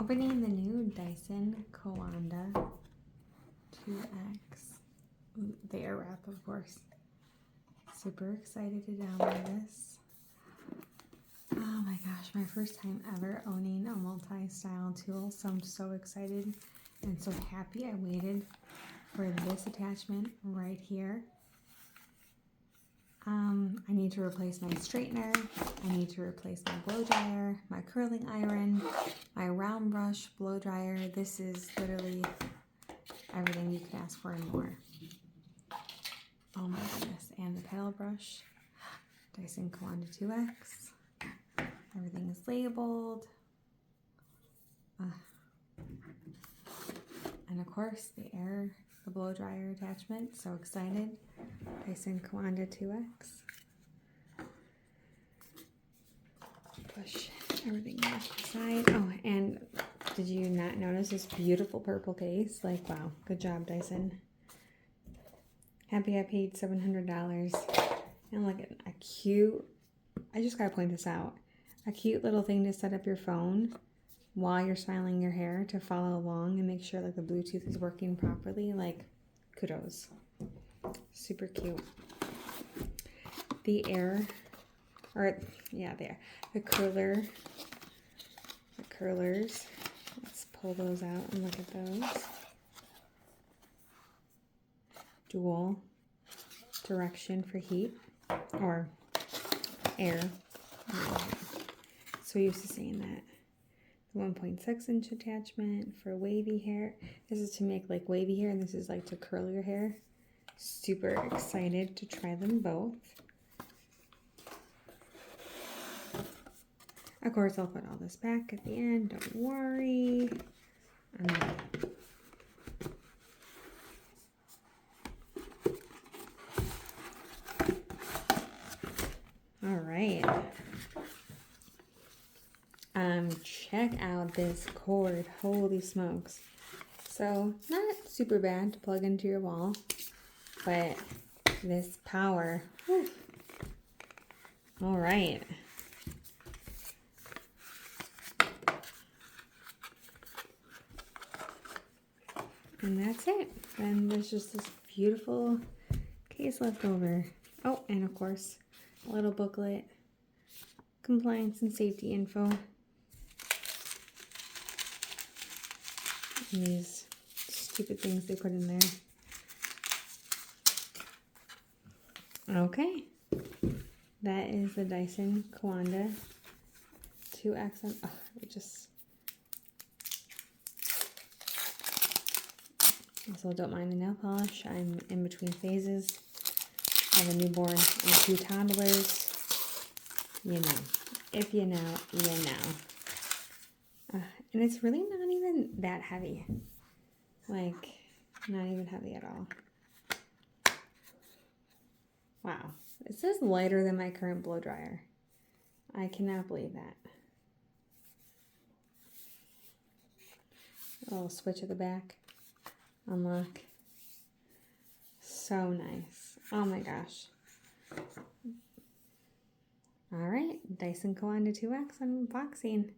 Opening the new Dyson Co-anda2x. The Airwrap, of course. Super excited to download this. Oh my gosh, my first time ever owning a multi-style tool, so I'm so excited and so happy I waited for this attachment right here. I need to replace my straightener, I need to replace my blow dryer, my curling iron, my round brush blow dryer. This is literally everything you could ask for and more. Oh my goodness, and the paddle brush, Dyson Co-anda2x. Everything is labeled. And of course, the blow dryer attachment. So excited. Dyson Co-anda2x. Push everything off the side. Oh, and did you not notice this beautiful purple case? Like, wow, good job, Dyson. Happy I paid $700. And look at a cute, I just gotta point this out. A cute little thing to set up your phone while you're styling your hair to follow along and make sure like the Bluetooth is working properly. Like, kudos. Super cute. The curlers. Let's pull those out and look at those. Dual direction for heat or air. So used to saying that. The 1.6-inch attachment for wavy hair. This is to make like wavy hair, and this is like to curl your hair. Super excited to try them both. Of course, I'll put all this back at the end. Don't worry. All right. Check out this cord. Holy smokes. So, not super bad to plug into your wall, but this power. Whew. All right. And that's it. And there's just this beautiful case left over. Oh, and of course, a little booklet, compliance and safety info. And these stupid things they put in there. Okay. That is the Dyson Co-anda2x. Also, don't mind the nail polish. I'm in between phases. I have a newborn and 2 toddlers. You know. If you know, you know. And it's really not even that heavy. Like, not even heavy at all. Wow. This is lighter than my current blow dryer. I cannot believe that. A little switch at the back. Unlock. So nice. Oh my gosh. All right. Dyson Co-anda2x unboxing.